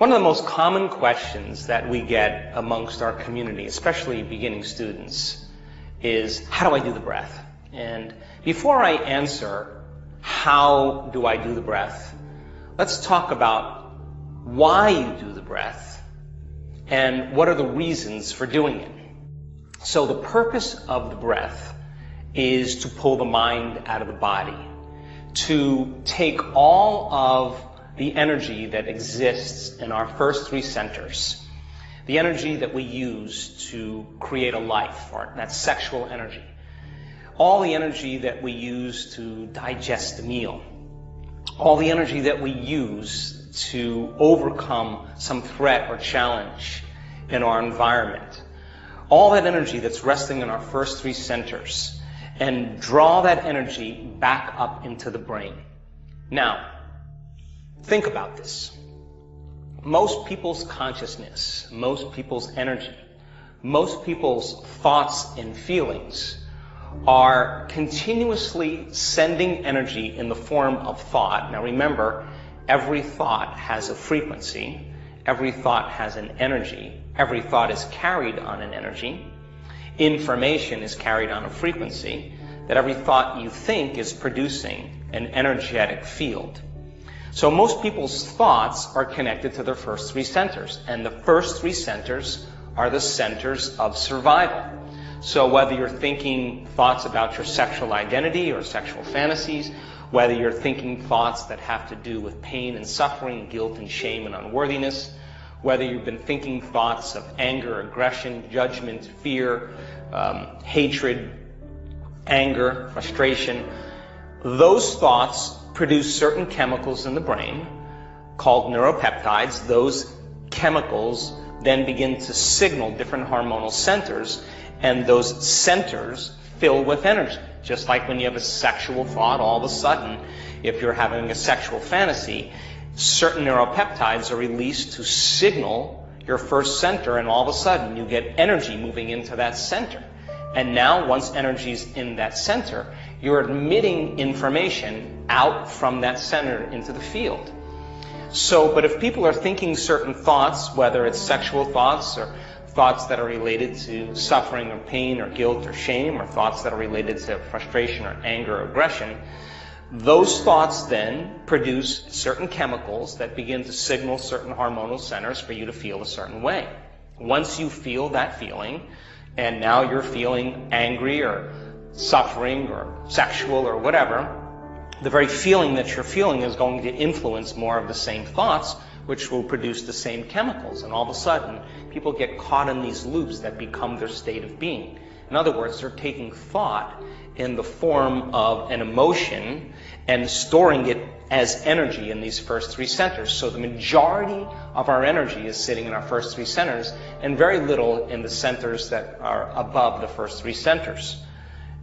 One of the most common questions that we get amongst our community, especially beginning students, is how do I do the breath? And before I answer how do I do the breath, let's talk about why you do the breath and what are the reasons for doing it. So the purpose of the breath is to pull the mind out of the body, to take all of the energy that exists in our first three centers, the energy that we use to create a life, or that sexual energy, all the energy that we use to digest a meal, all the energy that we use to overcome some threat or challenge in our environment, all that energy that's resting in our first three centers, and draw that energy back up into the brain. Now, think about this. Most people's consciousness, most people's energy, most people's thoughts and feelings are continuously sending energy in the form of thought. Now remember, every thought has a frequency, every thought has an energy, every thought is carried on an energy, information is carried on a frequency, that every thought you think is producing an energetic field. So most people's thoughts are connected to their first three centers, and the first three centers are the centers of survival. So whether you're thinking thoughts about your sexual identity or sexual fantasies, whether you're thinking thoughts that have to do with pain and suffering, guilt and shame and unworthiness, whether you've been thinking thoughts of anger, aggression, judgment, fear, hatred, anger, frustration, those thoughts produce certain chemicals in the brain called neuropeptides. Those chemicals then begin to signal different hormonal centers, and those centers fill with energy. Just like when you have a sexual thought, all of a sudden, if you're having a sexual fantasy, certain neuropeptides are released to signal your first center, and all of a sudden you get energy moving into that center. And now, once energy's in that center, you're emitting information out from that center into the field. So, but if people are thinking certain thoughts, whether it's sexual thoughts or thoughts that are related to suffering or pain or guilt or shame, or thoughts that are related to frustration or anger or aggression, those thoughts then produce certain chemicals that begin to signal certain hormonal centers for you to feel a certain way. Once you feel that feeling, and now you're feeling angry or suffering or sexual or whatever, the very feeling that you're feeling is going to influence more of the same thoughts, which will produce the same chemicals. And all of a sudden, people get caught in these loops that become their state of being. In other words, they're taking thought in the form of an emotion and storing it as energy in these first three centers. So the majority of our energy is sitting in our first three centers, and very little in the centers that are above the first three centers.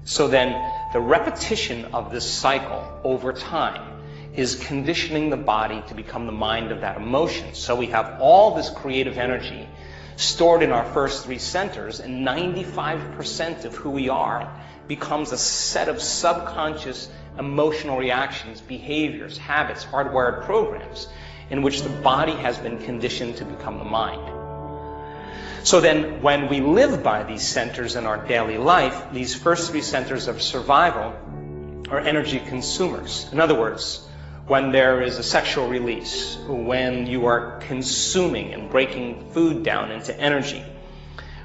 So then the repetition of this cycle over time is conditioning the body to become the mind of that emotion. So we have all this creative energy stored in our first three centers, and 95% of who we are becomes a set of subconscious emotional reactions, behaviors, habits, hardwired programs in which the body has been conditioned to become the mind. So then when we live by these centers in our daily life, these first three centers of survival are energy consumers. In other words, when there is a sexual release, when you are consuming and breaking food down into energy,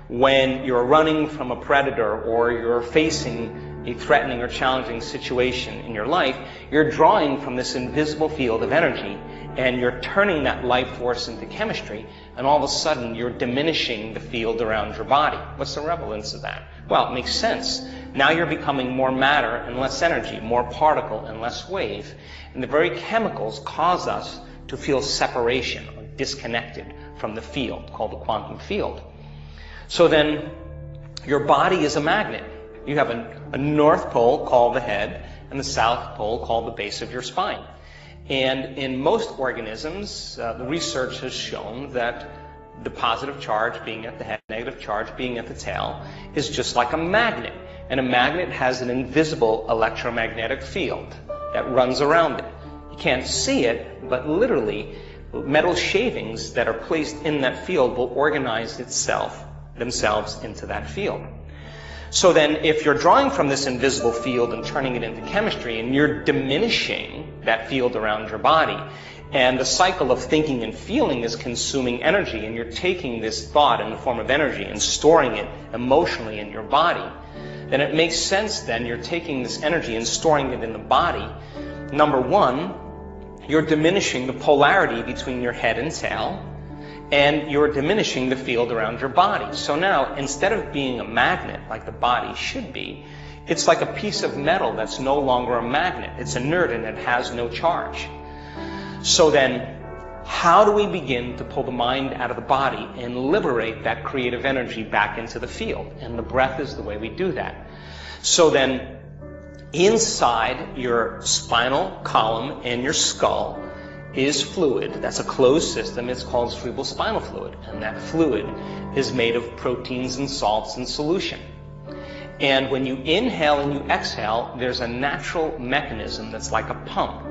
when you're running from a predator or you're facing a threatening or challenging situation in your life, you're drawing from this invisible field of energy, and you're turning that life force into chemistry, and all of a sudden you're diminishing the field around your body. What's the relevance of that? Well, it makes sense. Now you're becoming more matter and less energy, more particle and less wave, and the very chemicals cause us to feel separation or disconnected from the field, called the quantum field. So then your body is a magnet. You have a north pole called the head and the south pole called the base of your spine. And in most organisms, the research has shown that the positive charge being at the head, negative charge being at the tail, is just like a magnet. And a magnet has an invisible electromagnetic field that runs around it. You can't see it, but literally metal shavings that are placed in that field will organize themselves into that field. So then if you're drawing from this invisible field and turning it into chemistry, and you're diminishing that field around your body, and the cycle of thinking and feeling is consuming energy, and you're taking this thought in the form of energy and storing it emotionally in your body, then it makes sense then you're taking this energy and storing it in the body. Number one, you're diminishing the polarity between your head and tail, and you're diminishing the field around your body. So now, instead of being a magnet like the body should be, it's like a piece of metal that's no longer a magnet. It's inert and it has no charge. So then, how do we begin to pull the mind out of the body and liberate that creative energy back into the field? And the breath is the way we do that. So then, inside your spinal column and your skull is fluid. That's a closed system. It's called cerebral spinal fluid. And that fluid is made of proteins and salts in solution. And when you inhale and you exhale, there's a natural mechanism that's like a pump.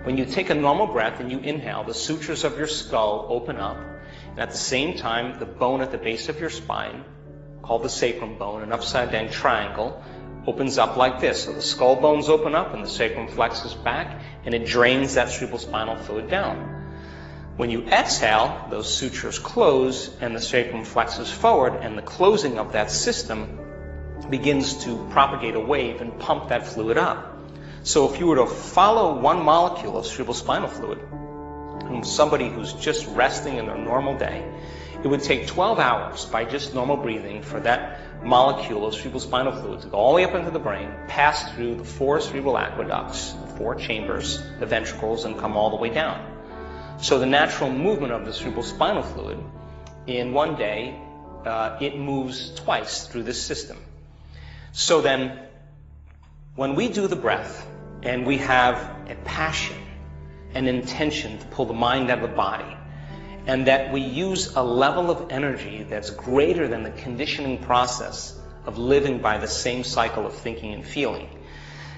When you take a normal breath and you inhale, the sutures of your skull open up. And at the same time, the bone at the base of your spine, called the sacrum bone, an upside down triangle, opens up like this. So the skull bones open up and the sacrum flexes back, and it drains that cerebral spinal fluid down. When you exhale, those sutures close and the sacrum flexes forward, and the closing of that system begins to propagate a wave and pump that fluid up. So if you were to follow one molecule of cerebral spinal fluid from somebody who's just resting in their normal day, it would take 12 hours by just normal breathing for that molecule of cerebral spinal fluid to go all the way up into the brain, pass through the 4 cerebral aqueducts, 4 chambers, the ventricles, and come all the way down. So the natural movement of the cerebral spinal fluid, in one day, it moves twice through this system. So then, when we do the breath, and we have a passion, an intention to pull the mind out of the body, and that we use a level of energy that's greater than the conditioning process of living by the same cycle of thinking and feeling,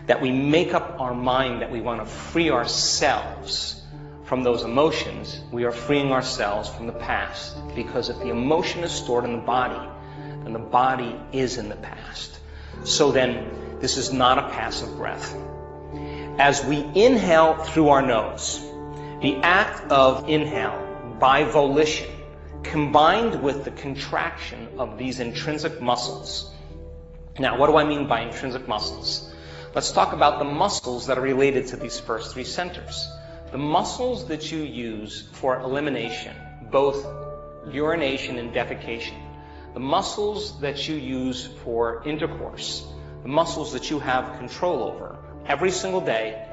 that we make up our mind that we want to free ourselves from those emotions, we are freeing ourselves from the past. Because if the emotion is stored in the body, then the body is in the past. So then, this is not a passive breath. As we inhale through our nose, the act of inhale by volition, combined with the contraction of these intrinsic muscles. Now, what do I mean by intrinsic muscles? Let's talk about the muscles that are related to these first 3 centers. The muscles that you use for elimination, both urination and defecation, the muscles that you use for intercourse, the muscles that you have control over every single day,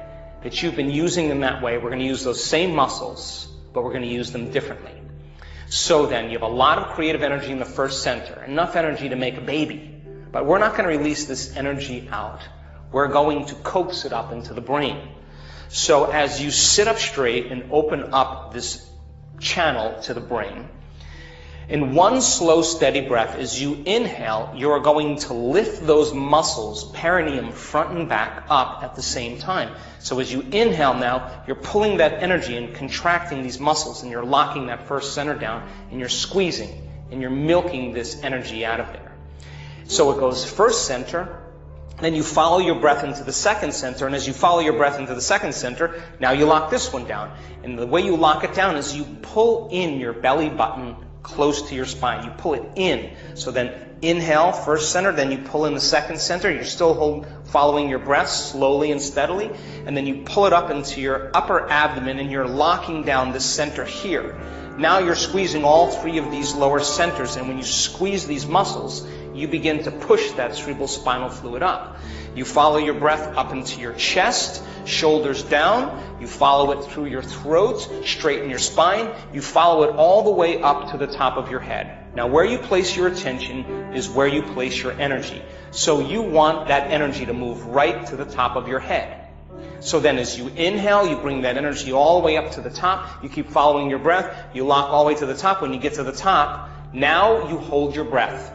that you've been using them that way, we're going to use those same muscles, but we're going to use them differently. So then, you have a lot of creative energy in the first center, enough energy to make a baby, but we're not going to release this energy out. We're going to coax it up into the brain. So as you sit up straight and open up this channel to the brain, in one slow, steady breath, as you inhale, you're going to lift those muscles, perineum, front and back, up at the same time. So as you inhale now, you're pulling that energy and contracting these muscles, and you're locking that first center down, and you're squeezing, and you're milking this energy out of there. So it goes first center, then you follow your breath into the second center, and as you follow your breath into the second center, now you lock this one down. And the way you lock it down is you pull in your belly button close to your spine. You pull it in. So then inhale, first center, then you pull in the second center. You're still following your breath slowly and steadily. And then you pull it up into your upper abdomen, and you're locking down this center here. Now you're squeezing all 3 of these lower centers, and when you squeeze these muscles, you begin to push that cerebral spinal fluid up. You follow your breath up into your chest, shoulders down. You follow it through your throat, straighten your spine. You follow it all the way up to the top of your head. Now, where you place your attention is where you place your energy. So you want that energy to move right to the top of your head. So then as you inhale, you bring that energy all the way up to the top. You keep following your breath. You lock all the way to the top. When you get to the top, now you hold your breath.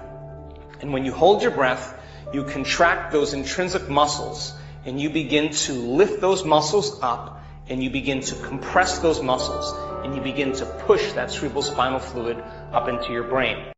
And when you hold your breath, you contract those intrinsic muscles, and you begin to lift those muscles up, and you begin to compress those muscles. and you begin to push that cerebral spinal fluid up into your brain.